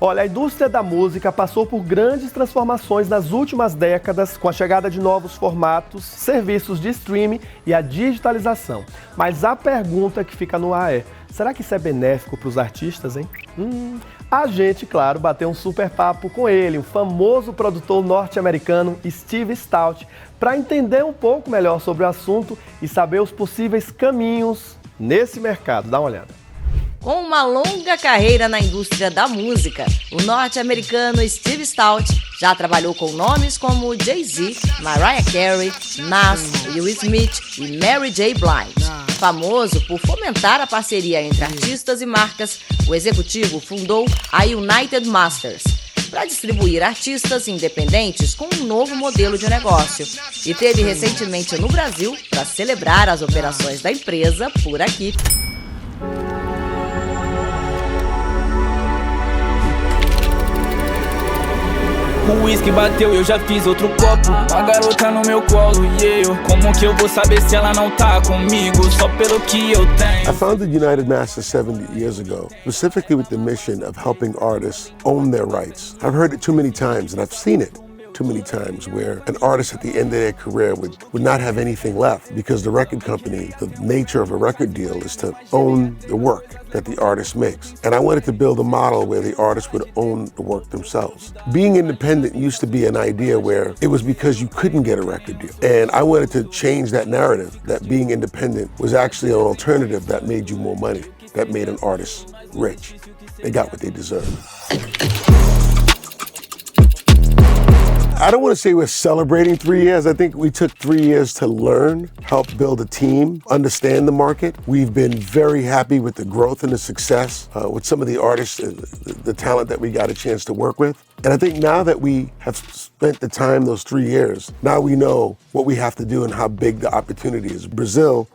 Olha, a indústria da música passou por grandes transformações nas últimas décadas com a chegada de novos formatos, serviços de streaming e a digitalização. Mas a pergunta que fica no ar é, será que isso é benéfico para os artistas, hein? A gente, claro, bateu um super papo com ele, o famoso produtor norte-americano Steve Stoute, para entender um pouco melhor sobre o assunto e saber os possíveis caminhos nesse mercado. Dá uma olhada. Com uma longa carreira na indústria da música, o norte-americano Steve Stoute já trabalhou com nomes como Jay-Z, Mariah Carey, Nas, Will Smith e Mary J. Blige. Famoso por fomentar a parceria entre artistas e marcas, o executivo fundou a United Masters para distribuir artistas independentes com um novo modelo de negócio. E teve recentemente no Brasil para celebrar as operações da empresa por aqui. O uísque bateu, eu já fiz outro copo. A garota no meu colo e eu, como que eu vou saber se ela não tá comigo? Só pelo que eu tenho. I founded United Masters 70 years ago, specifically with the mission of helping artists own their rights. I've heard it too many times, and I've seen it too many times, where an artist at the end of their career would not have anything left because the record company, the nature of a record deal is to own the work that the artist makes. And I wanted to build a model where the artists would own the work themselves. Being independent used to be an idea where it was because you couldn't get a record deal. And I wanted to change that narrative, that being independent was actually an alternative that made you more money, that made an artist rich. They got what they deserved. I don't want to say we're celebrating 3 years. I think we took 3 years to learn, help build a team, understand the market. We've been very happy with the growth and the success with some of the artists, the talent that we got a chance to work with. And I think now that we have spent the time, those 3 years, now we know what we have to do and how big the opportunity is. Brazil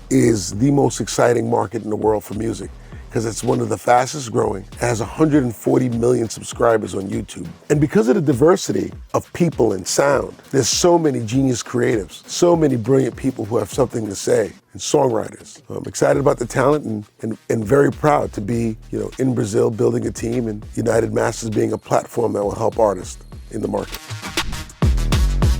is the most exciting market in the world for music, because it's one of the fastest growing. It has 140 million subscribers on YouTube. And because of the diversity of people and sound, there's so many genius creatives, so many brilliant people who have something to say, and songwriters. I'm excited about the talent and very proud to be, in Brazil building a team, and United Masters being a platform that will help artists in the market.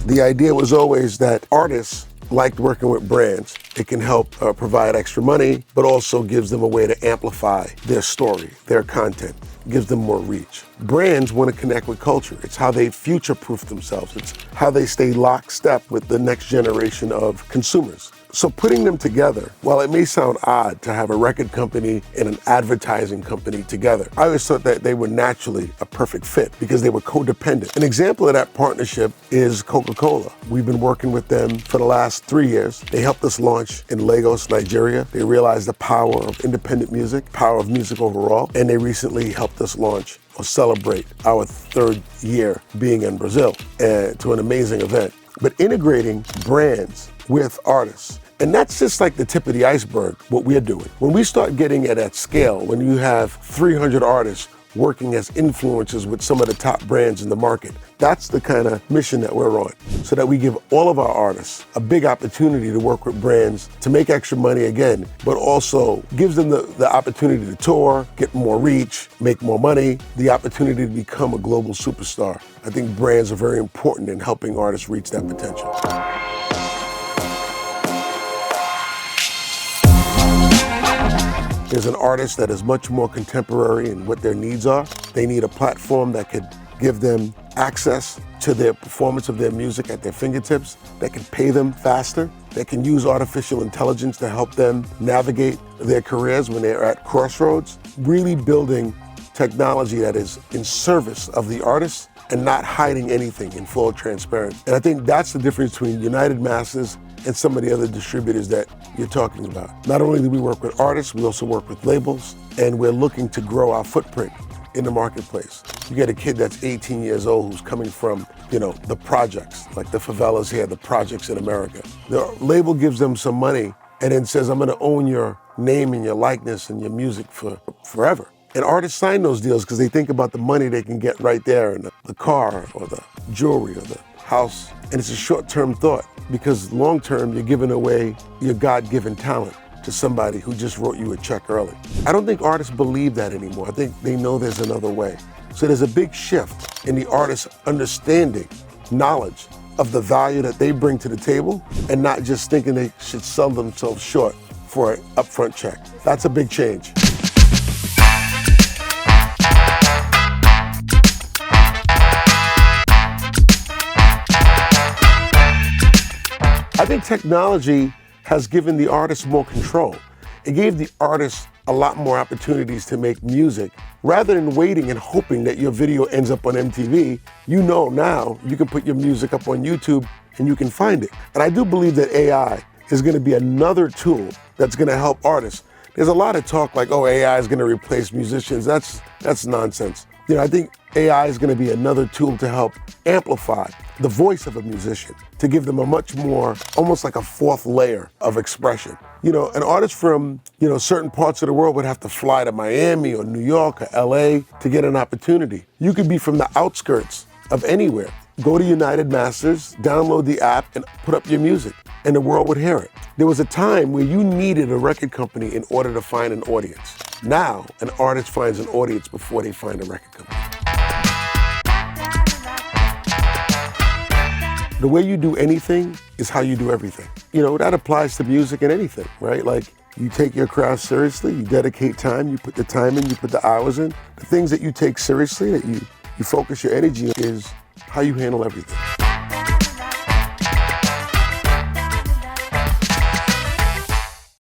The idea was always that artists liked working with brands. It can help provide extra money, but also gives them a way to amplify their story, their content, gives them more reach. Brands want to connect with culture. It's how they future-proof themselves. It's how they stay lockstep with the next generation of consumers. So putting them together, while it may sound odd to have a record company and an advertising company together, I always thought that they were naturally a perfect fit because they were codependent. An example of that partnership is Coca-Cola. We've been working with them for the last 3 years. They helped us launch in Lagos, Nigeria. They realized the power of independent music, power of music overall, and they recently helped us launch or celebrate our 3rd year being in Brazil to an amazing event. But integrating brands with artists, and that's just like the tip of the iceberg, what we're doing. When we start getting at that scale, when you have 300 artists working as influencers with some of the top brands in the market, that's the kind of mission that we're on, so that we give all of our artists a big opportunity to work with brands to make extra money again, but also gives them the opportunity to tour, get more reach, make more money, the opportunity to become a global superstar. I think brands are very important in helping artists reach that potential. There's an artist that is much more contemporary in what their needs are. They need a platform that could give them access to their performance of their music at their fingertips, that can pay them faster, that can use artificial intelligence to help them navigate their careers when they're at crossroads. Really building technology that is in service of the artist and not hiding anything, in full transparency. And I think that's the difference between United Masters and some of the other distributors that you're talking about. Not only do we work with artists, we also work with labels, and we're looking to grow our footprint in the marketplace. You get a kid that's 18 years old who's coming from, the projects, like the favelas here, the projects in America. The label gives them some money and then says, I'm gonna own your name and your likeness and your music for forever. And artists sign those deals because they think about the money they can get right there in the car or the jewelry or the house. And it's a short-term thought, because long-term, you're giving away your God-given talent to somebody who just wrote you a check early. I don't think artists believe that anymore. I think they know there's another way. So there's a big shift in the artist's understanding, knowledge of the value that they bring to the table, and not just thinking they should sell themselves short for an upfront check. That's a big change. I think technology has given the artist more control. It gave the artist a lot more opportunities to make music. Rather than waiting and hoping that your video ends up on MTV, you know now you can put your music up on YouTube and you can find it. And I do believe that AI is going to be another tool that's going to help artists. There's a lot of talk like, oh, AI is going to replace musicians. That's nonsense. I think AI is going to be another tool to help amplify the voice of a musician, to give them a much more, almost like a fourth layer of expression. An artist from, certain parts of the world would have to fly to Miami or New York or LA to get an opportunity. You could be from the outskirts of anywhere. Go to United Masters, download the app, and put up your music, and the world would hear it. There was a time where you needed a record company in order to find an audience. Now, an artist finds an audience before they find a record company. The way you do anything is how you do everything. That applies to music and anything, right? Like, you take your craft seriously, you dedicate time, you put the time in, you put the hours in. The things that you take seriously, that you focus your energy on, is how you handle everything.